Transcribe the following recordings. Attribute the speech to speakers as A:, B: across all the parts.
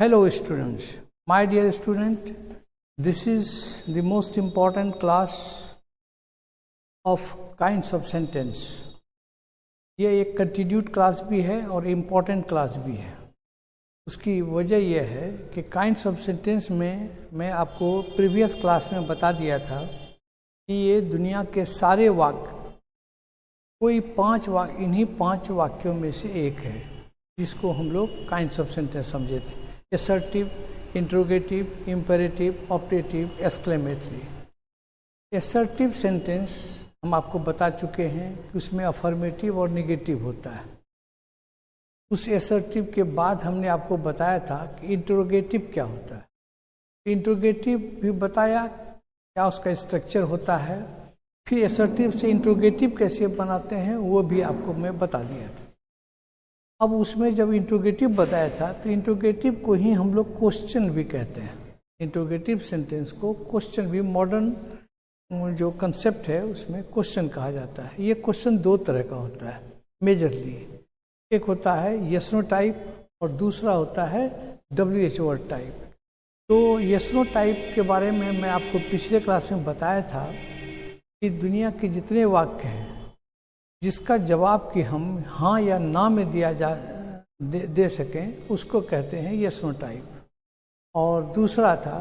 A: Hello students, my dear student, this is the most important class of kinds of sentence. ये एक continued class भी है और important class भी है. उसकी वजह यह है कि काइंड्स ऑफ सेंटेंस में मैं आपको प्रीवियस क्लास में बता दिया था कि ये दुनिया के सारे वाक्य कोई इन्हीं पांच वाक्यों में से एक है जिसको हम लोग काइंड्स ऑफ सेंटेंस समझे थे. Assertive, interrogative, imperative, optative, exclamatory. Assertive sentence हम आपको बता चुके हैं कि उसमें अफर्मेटिव और निगेटिव होता है. उस असर्टिव के बाद हमने आपको बताया था कि इंट्रोगेटिव क्या होता है. इंट्रोगेटिव भी बताया क्या उसका स्ट्रक्चर होता है. फिर असर्टिव से इंट्रोगेटिव कैसे बनाते हैं वो भी आपको मैं बता दिया था. अब उसमें जब इंट्रोगेटिव बताया था तो इंट्रोगेटिव को ही हम लोग क्वेश्चन भी कहते हैं. इंट्रोगेटिव सेंटेंस को क्वेश्चन भी, मॉडर्न जो कंसेप्ट है उसमें क्वेश्चन कहा जाता है. ये क्वेश्चन दो तरह का होता है मेजरली. एक होता है यस नो टाइप और दूसरा होता है WH वर्ड टाइप. तो यस नो टाइप के बारे में मैं आपको पिछले क्लास में बताया था कि दुनिया के जितने वाक्य हैं जिसका जवाब कि हम हाँ या ना में दे सकें उसको कहते हैं यस नो टाइप. और दूसरा था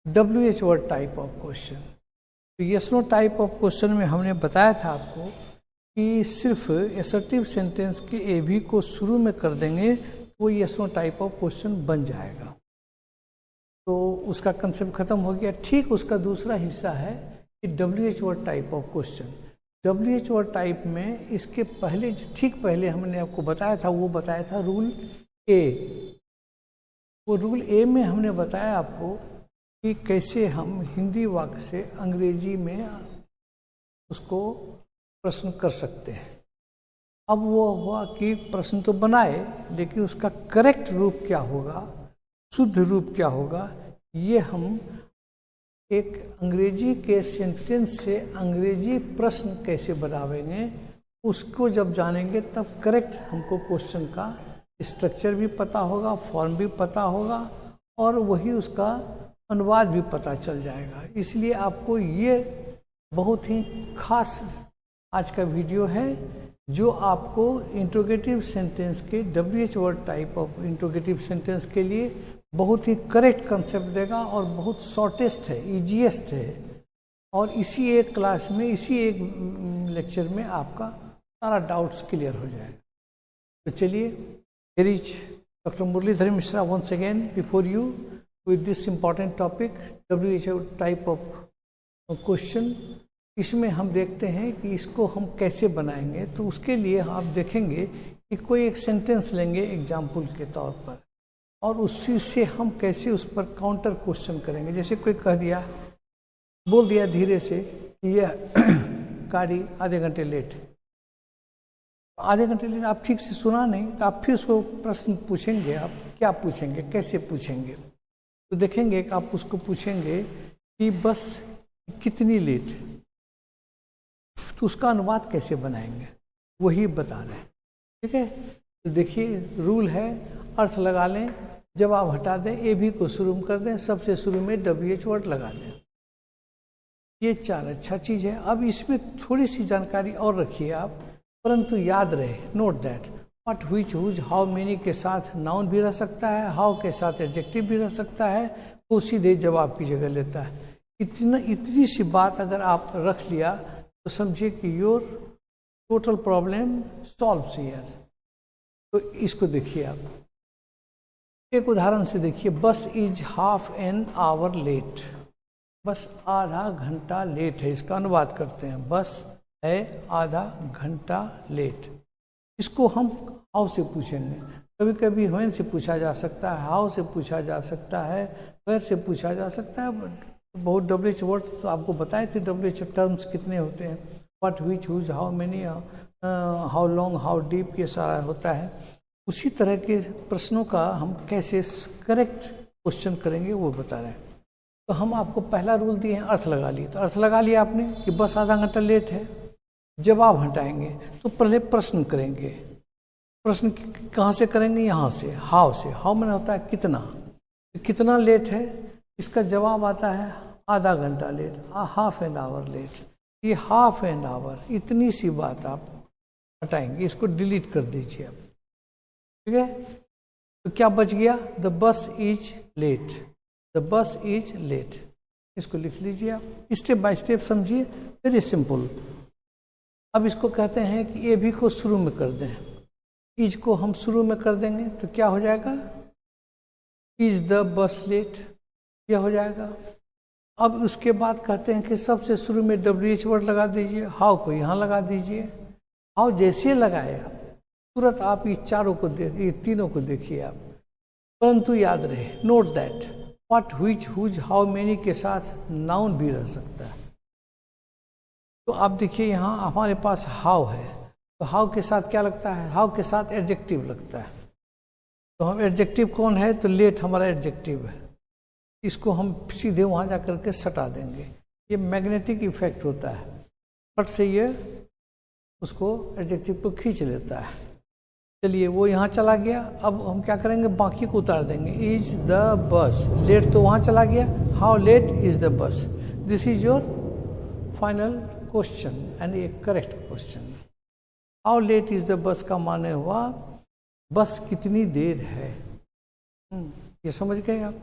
A: WH word type of question. तो yes no type of question में हमने बताया था आपको कि सिर्फ असर्टिव सेंटेंस के AB को शुरू में कर देंगे तो वो yes no type of question बन जाएगा. तो उसका कंसेप्ट खत्म हो गया. ठीक उसका दूसरा हिस्सा है कि WH word type of question. WH word type में इसके पहले ठीक पहले हमने आपको बताया था, वो बताया था रूल A. वो रूल A में हमने बताया आपको कि कैसे हम हिंदी वाक्य से अंग्रेजी में उसको प्रश्न कर सकते हैं. अब वो हुआ कि प्रश्न तो बनाए लेकिन उसका करेक्ट रूप क्या होगा, शुद्ध रूप क्या होगा, ये हम एक अंग्रेजी के सेंटेंस से अंग्रेजी प्रश्न कैसे बनावेंगे उसको जब जानेंगे तब करेक्ट हमको क्वेश्चन का स्ट्रक्चर भी पता होगा, फॉर्म भी पता होगा और वही उसका अनुवाद भी पता चल जाएगा. इसलिए आपको ये बहुत ही खास आज का वीडियो है जो आपको इंट्रोगेटिव सेंटेंस के WH word type of interrogative sentence के लिए बहुत ही करेक्ट कंसेप्ट देगा और बहुत शॉर्टेस्ट है, ईजीएस्ट है. और इसी एक क्लास में, इसी एक लेक्चर में आपका सारा डाउट्स क्लियर हो जाएगा. तो चलिए, here is doctor Murlidhar Mishra once again before you with this important topic WH type of question. इसमें हम देखते हैं कि इसको हम कैसे बनाएंगे. तो उसके लिए आप देखेंगे कि कोई एक सेंटेंस लेंगे एग्जाम्पल के तौर पर और उसी से हम कैसे उस पर काउंटर क्वेश्चन करेंगे. जैसे कोई कह दिया, बोल दिया धीरे से कि यह गाड़ी आधे घंटे लेट. आधे घंटे लेट आप ठीक से सुना नहीं तो आप फिर उसको प्रश्न पूछेंगे. आप क्या पूछेंगे, कैसे पूछेंगे? तो देखेंगे कि आप उसको पूछेंगे कि बस कितनी लेट. तो उसका अनुवाद कैसे बनाएंगे वही बता रहे हैं. ठीक है. तो देखिए रूल है, अर्थ लगा लें, जवाब हटा दें, AB को शुरू कर दें, सबसे शुरू में WH वर्ड लगा दें. ये चार अच्छा चीज़ है. अब इसमें थोड़ी सी जानकारी और रखिए आप, परंतु याद रहे, note that what, which, whose, how many के साथ नाउन भी रह सकता है, हाउ के साथ एडजेक्टिव भी रह सकता है. वो सीधे जवाब की जगह लेता है. इतनी सी बात अगर आप रख लिया तो समझिए कि your total problem solves here. तो इसको देखिए आप एक उदाहरण से देखिए. Bus is half an hour late. Bus आधा घंटा लेट है. इसका अनुवाद करते हैं. बस है आधा घंटा लेट. इसको हम हाउ से पूछेंगे. कभी कभी व्हेन से पूछा जा सकता है, हाउ से पूछा जा सकता है, वेयर से पूछा जा सकता है. बहुत WH वर्ड तो आपको बताए थे WH टर्म्स कितने होते हैं. What, which, whose, how many, how long, how deep, ये सारा होता है. उसी तरह के प्रश्नों का हम कैसे करेक्ट क्वेश्चन करेंगे वो बता रहे हैं. तो हम आपको पहला रूल दिए हैं, अर्थ लगा लिए. तो अर्थ लगा लिया आपने कि बस आधा घंटा लेट है. जवाब हटाएंगे तो पहले प्रश्न करेंगे. प्रश्न कहाँ से करेंगे? यहाँ से, हाउ से. हाउ मैंने होता है कितना. कितना लेट है? इसका जवाब आता है आधा घंटा late, half an hour late. ये हाफ एन आवर, इतनी सी बात आप हटाएंगे, इसको डिलीट कर दीजिए आप, ठीक है। तो क्या बच गया? The bus is late, the bus is late. इसको लिख लीजिए आप, स्टेप बाय स्टेप समझिए, वेरी सिंपल। अब इसको कहते हैं कि ए भी को शुरू में कर दें, इज को हम शुरू में कर देंगे तो क्या हो जाएगा? इज द बस लेट, यह हो जाएगा। अब उसके बाद कहते हैं कि सबसे शुरू में WH वर्ड लगा दीजिए, हाउ को यहाँ लगा दीजिए। हाउ जैसे लगाए आप, तुरंत आप ये चारों को देखिए, ये तीनों को देखिए आप, परंतु याद रहे, note that what, which, whose, how many के साथ नाउन भी रह सकता है। तो आप देखिए यहाँ हमारे पास हाउ है, तो हाउ के साथ क्या लगता है? हाउ के साथ एडजेक्टिव लगता है। तो हम एडजेक्टिव कौन है? तो लेट हमारा एडजेक्टिव है। इसको हम सीधे वहाँ जा कर के सटा देंगे। ये मैग्नेटिक इफेक्ट होता है, फट से ये उसको एडजेक्टिव को खींच लेता है। चलिए वो यहाँ चला गया, अब हम क्या करेंगे? बाकी को उतार देंगे। इज द बस लेट, तो वहाँ चला गया। How late is the bus? This is your final question and a correct question. How late is the bus का माने हुआ बस कितनी देर है। ये समझ गए आप?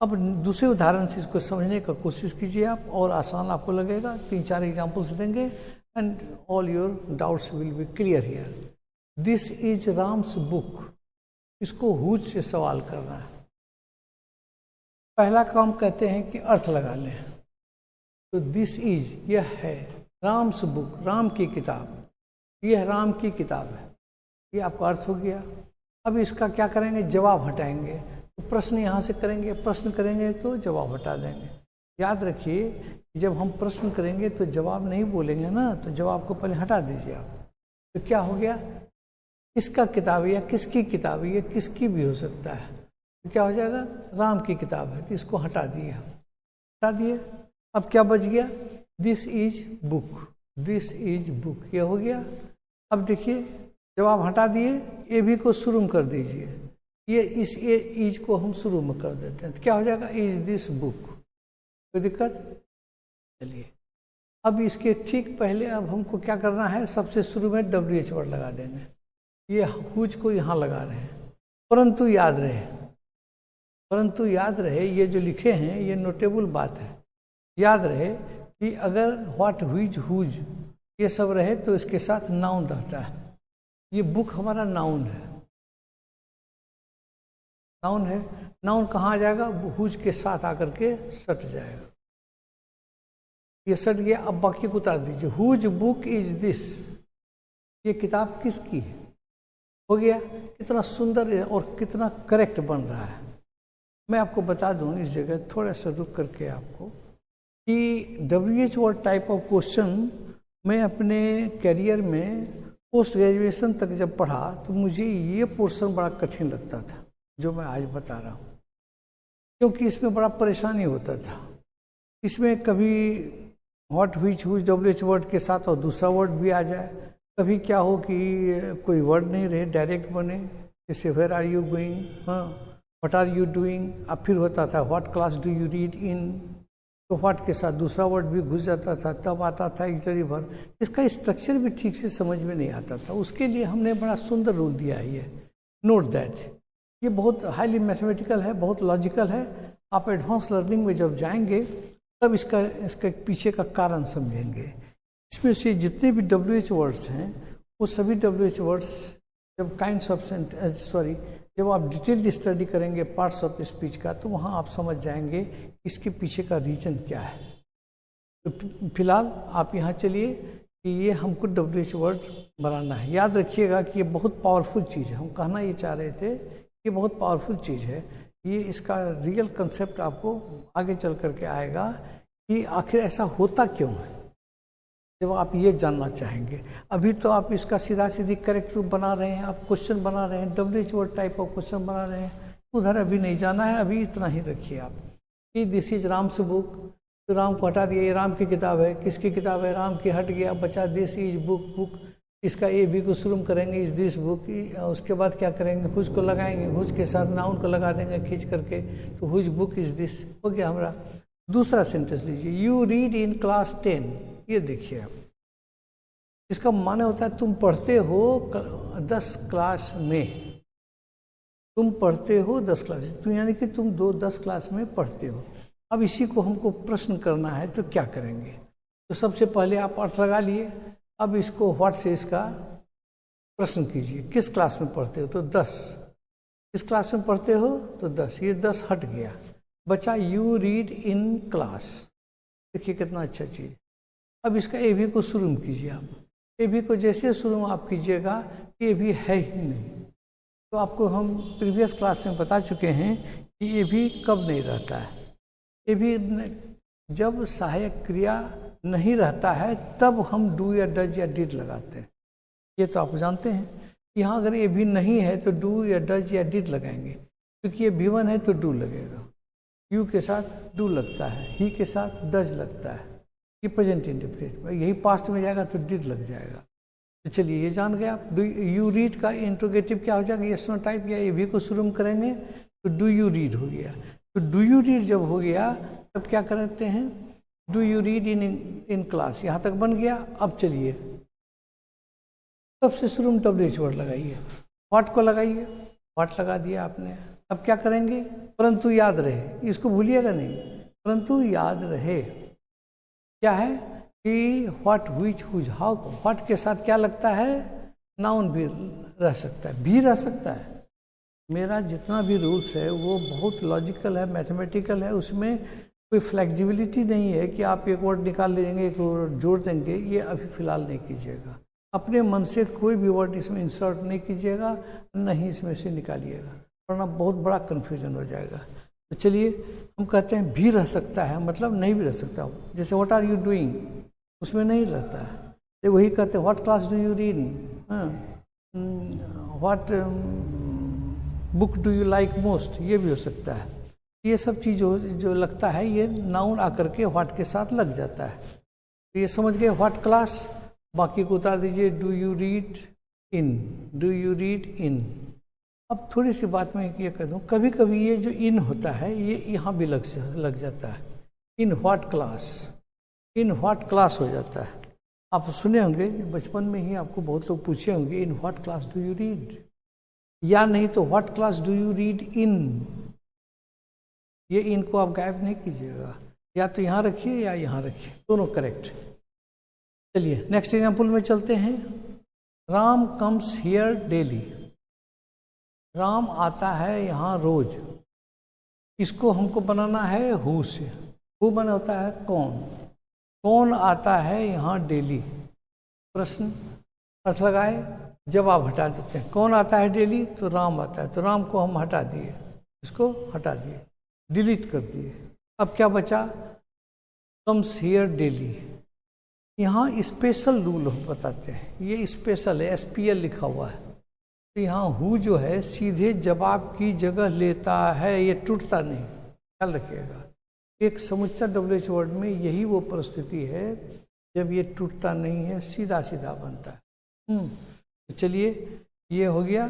A: अब दूसरे उदाहरण से इसको समझने का कोशिश कीजिए आप, और आसान आपको लगेगा। 3-4 एग्जाम्पल्स देंगे and all your doubts will be clear here. This is Ram's book, इसको हुज से सवाल करना है। पहला काम कहते हैं कि अर्थ लगा लें, तो दिस इज, यह है राम्स बुक, राम की किताब, यह राम की किताब है, ये आपका अर्थ हो गया। अब इसका क्या करेंगे? जवाब हटाएंगे। तो प्रश्न यहाँ से करेंगे, प्रश्न करेंगे तो जवाब हटा देंगे। याद रखिए कि जब हम प्रश्न करेंगे तो जवाब नहीं बोलेंगे ना, तो जवाब को पहले हटा दीजिए आप। तो क्या हो गया? किसका किताब है या किसकी किताब है, या किसकी भी हो सकता है। तो क्या हो जाएगा? राम की किताब है, तो इसको हटा दिए हम, हटा दिए। अब क्या बच गया? This is book, this is book, ये हो गया। अब देखिए जवाब हटा दिए, ए भी को शुरू में कर दीजिए। ये इस ए इज को हम शुरू में कर देते हैं, तो क्या हो जाएगा? Is this book. कोई दिक्कत? चलिए अब इसके ठीक पहले अब हमको क्या करना है? सबसे शुरू में WH वर्ड लगा देंगे। ये हुज को यहाँ लगा रहे हैं, परंतु याद रहे, परंतु याद रहे ये जो लिखे हैं ये नोटेबल बात है। याद रहे कि अगर व्हाट, व्हिच, हुज ये सब रहे तो इसके साथ नाउन रहता है। ये बुक हमारा नाउन है, नाउन है। नाउन कहाँ आ जाएगा? हुज के साथ आकर के सट जाएगा। ये सट गया। अब बाकी को उतार दीजिए। हुज बुक इज दिस, ये किताब किसकी है? हो गया। कितना सुंदर है और कितना करेक्ट बन रहा है। मैं आपको बता दूं इस जगह थोड़ा सा रुक करके आपको कि WH word type of question मैं अपने करियर में पोस्ट ग्रेजुएशन तक जब पढ़ा तो मुझे ये पोर्शन बड़ा कठिन लगता था जो मैं आज बता रहा हूँ, क्योंकि इसमें बड़ा परेशानी होता था। इसमें कभी what, which, whose WH word के साथ और दूसरा वर्ड भी आ जाए। कभी क्या हो कि कोई वर्ड नहीं रहे, डायरेक्ट बने, जैसे वेयर आर यू गोइंग, हाँ, व्हाट आर यू डूइंग। अब फिर होता था what class do you read in, तो व्हाट के साथ दूसरा वर्ड भी घुस जाता था, तब आता था ऑक्सिलरी वर्ब। इसका स्ट्रक्चर भी ठीक से समझ में नहीं आता था। उसके लिए हमने बड़ा सुंदर रूल दिया है ये, नोट दैट। ये बहुत हाईली मैथमेटिकल है, बहुत लॉजिकल है। आप एडवांस लर्निंग में जब जाएंगे तब इसका पीछे का कारण समझेंगे। इसमें से जितने भी WH वर्ड्स हैं वो सभी WH वर्ड्स जब काइंड्स ऑफ जब आप डिटेल्ड स्टडी करेंगे पार्ट्स ऑफ स्पीच का, तो वहाँ आप समझ जाएंगे इसके पीछे का रीजन क्या है। तो फिलहाल आप यहाँ चलिए कि ये हमको WH वर्ड बनाना है। याद रखिएगा कि ये बहुत पावरफुल चीज़ है। हम कहना ये चाह रहे थे, ये बहुत पावरफुल चीज़ है। ये इसका रियल कंसेप्ट आपको आगे चल करके आएगा कि आखिर ऐसा होता क्यों है, जब आप ये जानना चाहेंगे। अभी तो आप इसका सीधा सीधी करेक्ट रूप बना रहे हैं, आप क्वेश्चन बना रहे हैं, WH word type of question बना रहे हैं, उधर अभी नहीं जाना है। अभी इतना ही रखिए आप कि दिस इज राम्स बुक, तो राम को हटा दिया, ये राम की किताब है। किसकी किताब है? राम की, हट गया, बचा दिस इज बुक। बुक इसका ए बी को शुरू करेंगे, इस दिस बुक, उसके बाद क्या करेंगे, हुज को लगाएंगे, हुज के साथ नाउन को लगा देंगे खींच करके, तो हुज बुक इज दिस हो गया हमारा। दूसरा सेंटेंस लीजिए, यू रीड इन क्लास 10। ये देखिए आप, इसका माने होता है तुम पढ़ते हो 10 क्लास में, तुम पढ़ते हो 10 क्लास, तो यानी कि तुम 10 क्लास में पढ़ते हो। अब इसी को हमको प्रश्न करना है, तो क्या करेंगे? तो सबसे पहले आप अर्थ लगा लिए, अब इसको व्हाट से इसका प्रश्न कीजिए, किस क्लास में पढ़ते हो? तो 10। किस क्लास में पढ़ते हो? तो 10। ये 10 हट गया, बचा यू रीड इन क्लास। देखिए कितना अच्छा चीज़। अब इसका ए भी को शुरू कीजिए आप, ए भी को जैसे शुरू आप कीजिएगा, ए भी है ही नहीं। तो आपको हम प्रीवियस क्लास में बता चुके हैं कि ये भी कब नहीं रहता है। ये भी जब सहायक क्रिया नहीं रहता है तब हम डू या डज या डिड लगाते हैं, ये तो आप जानते हैं। यहाँ अगर ये भी नहीं है तो डू या डज या डिड लगाएंगे, क्योंकि ये भी1 है तो डू लगेगा, यू के साथ डू लगता है, ही के साथ डज लगता है, ये प्रेजेंट इंडेफिनिट। यही पास्ट में जाएगा तो डिड लग जाएगा। तो चलिए ये जान गए आप। डू यू रीड का इंट्रोगेटिव क्या हो जाएगा? यस नो टाइप, या ये भी को शुरू करेंगे तो डू यू रीड हो गया। तो डू यू रीड जब हो गया तब क्या करते हैं, do you read in class, यहाँ तक बन गया। अब चलिए सबसे शुरू में WH वर्ड लगाइए, व्हाट को लगाइए, व्हाट लगा दिया आपने। अब क्या करेंगे, परंतु याद रहे, इसको भूलिएगा नहीं, परंतु याद रहे क्या है कि what, which, whose, how. What के साथ क्या लगता है, नाउन भी रह सकता है, भी रह सकता है। मेरा जितना भी रूल्स है वो बहुत लॉजिकल है, मैथमेटिकल है, उसमें कोई फ्लेक्सिबिलिटी नहीं है कि आप एक वर्ड निकाल लेंगे एक वर्ड जोड़ देंगे। ये अभी फिलहाल नहीं कीजिएगा, अपने मन से कोई भी वर्ड इसमें इंसर्ट नहीं कीजिएगा, नहीं इसमें से निकालिएगा, वरना बहुत बड़ा कन्फ्यूजन हो जाएगा। तो चलिए हम कहते हैं भी रह सकता है, मतलब नहीं भी रह सकता। जैसे व्हाट आर यू डूइंग, उसमें नहीं रहता है, तो वही कहते हैं what class do you read, what book do you like most, ये भी हो सकता है। ये सब चीज़ जो लगता है ये नाउन आकर के व्हाट के साथ लग जाता है। तो ये समझ गए व्हाट क्लास, बाकी को उतार दीजिए do you read in, do you read in. अब थोड़ी सी बात मैं ये कह दूँ, कभी कभी ये जो इन होता है ये यहाँ भी लग जाता है, in what class, in what class हो जाता है। आप सुने होंगे बचपन में ही, आपको बहुत लोग पूछे होंगे in what class do you read, या नहीं तो what class do you read in. ये इन को आप गायब नहीं कीजिएगा, या तो यहाँ रखिए या यहाँ रखिए, दोनों करेक्ट। चलिए नेक्स्ट एग्जाम्पल में चलते हैं। Ram comes here daily, Ram आता है यहाँ रोज। इसको हमको बनाना है हु से, हु बना होता है कौन, कौन आता है यहाँ डेली। प्रश्न अर्थ लगाए, जवाब हटा देते हैं। कौन आता है डेली, तो राम आता है, तो राम को हम हटा दिए, इसको हटा दिए, डिलीट कर दिए। अब क्या बचा, कम्स हियर डेली। यहाँ स्पेशल रूल हम बताते हैं, ये स्पेशल है, SPL लिखा हुआ है। तो यहाँ हु जो है सीधे जवाब की जगह लेता है, ये टूटता नहीं, ख्याल रखिएगा। एक समुच्चय WH वर्ड में यही वो परिस्थिति है जब ये टूटता नहीं है, सीधा सीधा बनता है। तो चलिए ये हो गया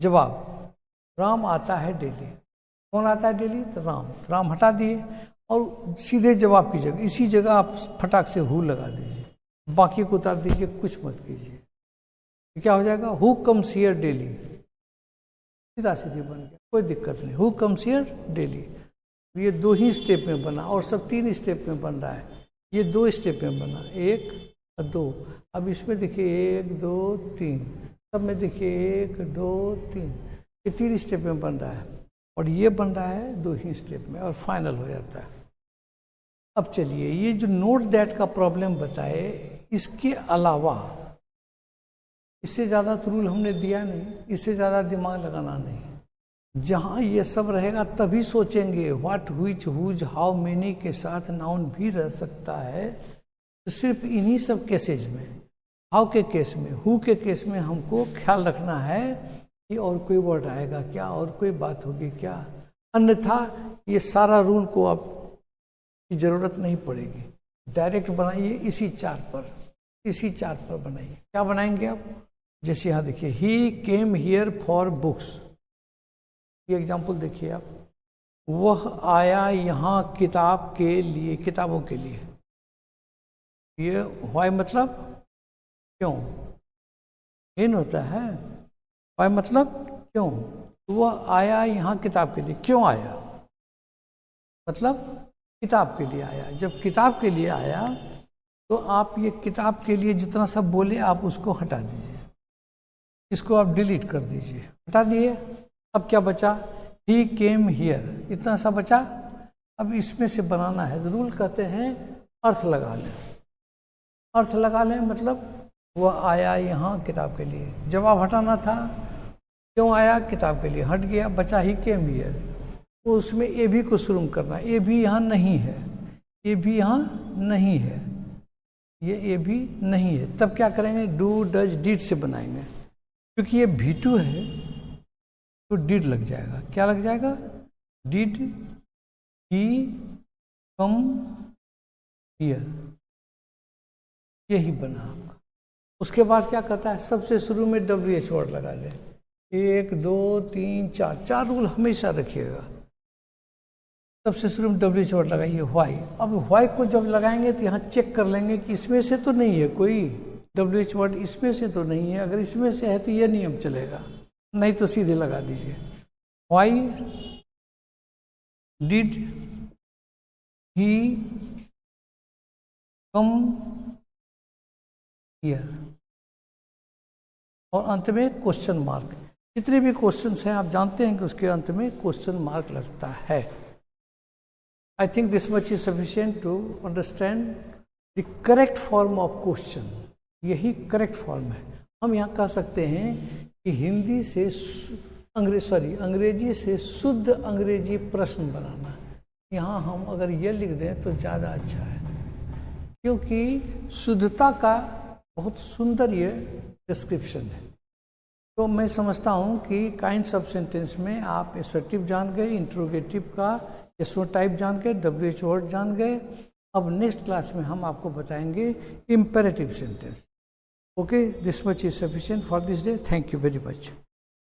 A: जवाब, राम आता है डेली। कौन आता है डेली, तो राम, तो राम हटा दिए और सीधे जवाब की जगह, इसी जगह आप फटाक से हु लगा दीजिए, बाकी को उतार दीजिए, कुछ मत कीजिए। क्या हो जाएगा, हु कम्स हियर डेली, सीधा सीधे बन गया, कोई दिक्कत नहीं। हु कम्स हियर डेली, ये 2 ही स्टेप में बना, और सब 3 स्टेप में बन रहा है। ये 2 स्टेप में बना, 1 और 2। अब इसमें देखिए 1 2 3, सब में देखिए 1 2 3, ये 3 स्टेप में बन रहा है, और ये बन रहा है 2 ही स्टेप में, और फाइनल हो जाता है। अब चलिए ये जो नोट दैट का प्रॉब्लम बताए, इसके अलावा इससे ज़्यादा तो रूल हमने दिया नहीं, इससे ज़्यादा दिमाग लगाना नहीं। जहाँ ये सब रहेगा तभी सोचेंगे। What, which, whose, how many के साथ नाउन भी रह सकता है, तो सिर्फ इन्हीं सब केसेज में, हाउ के केस में, हु के केस में हमको ख्याल रखना है कि और कोई वर्ड आएगा क्या, और कोई बात होगी क्या। अन्यथा ये सारा रूल को आप की ज़रूरत नहीं पड़ेगी, डायरेक्ट बनाइए इसी 4 पर। इसी चार्ट पर बनाइए। क्या बनाएंगे आप? जैसे यहाँ देखिए, ही केम हियर फॉर बुक्स, ये एग्जाम्पल देखिए आप, वह आया यहाँ किताब के लिए, किताबों के लिए। ये व्हाई मतलब क्यों, इन होता है। व्हाई मतलब क्यों, वह आया यहाँ किताब के लिए। क्यों आया मतलब किताब के लिए आया। जब किताब के लिए आया तो आप ये किताब के लिए जितना सब बोले आप उसको हटा दीजिए, इसको आप डिलीट कर दीजिए, हटा दिए। अब क्या बचा? ही केम हियर, इतना सा बचा। अब इसमें से बनाना है, रूल कहते हैं अर्थ लगा लें। अर्थ लगा लें मतलब वह आया यहाँ किताब के लिए। जवाब हटाना था, क्यों आया? किताब के लिए, हट गया, बचा ही केम हियर। तो उसमें ए भी को शुरू करना, ए भी यहाँ नहीं है, ए भी यहाँ नहीं है, ये ए भी नहीं है। तब क्या करेंगे? डू डज डिड से बनाएंगे। क्योंकि ये V2 है तो डिड लग जाएगा। क्या लग जाएगा? डिड ही कम हियर, यही बना आपका। उसके बाद क्या कहता है? सबसे शुरू में WH वर्ड लगा ले। 1 2 3 4, 4 रूल हमेशा रखिएगा। सबसे शुरू में WH वर्ड लगाइए, व्हाई। अब व्हाई को जब लगाएंगे तो यहाँ चेक कर लेंगे कि इसमें से तो नहीं है कोई WH वर्ड, इसमें से तो नहीं है। अगर इसमें से है तो ये नियम चलेगा, नहीं तो सीधे लगा दीजिए। Why did he come here, और अंत में क्वेश्चन मार्क। जितने भी क्वेश्चंस हैं आप जानते हैं कि उसके अंत में क्वेश्चन मार्क लगता है। I think this much is sufficient to understand the correct form of question. यही करेक्ट फॉर्म है। हम यहाँ कह सकते हैं कि हिंदी से अंग्रेजी से शुद्ध अंग्रेजी प्रश्न बनाना। यहाँ हम अगर ये लिख दें तो ज़्यादा अच्छा है, क्योंकि शुद्धता का बहुत सुंदर ये डिस्क्रिप्शन है। तो मैं समझता हूँ कि काइंड्स ऑफ सेंटेंस में आप एसर्टिव जान गए, इंट्रोगेटिव का एसओ टाइप जान गए, WH वर्ड जान गए। अब नेक्स्ट क्लास में हम आपको बताएंगे imperative sentence. Okay, this much is sufficient for this day. Thank you very much.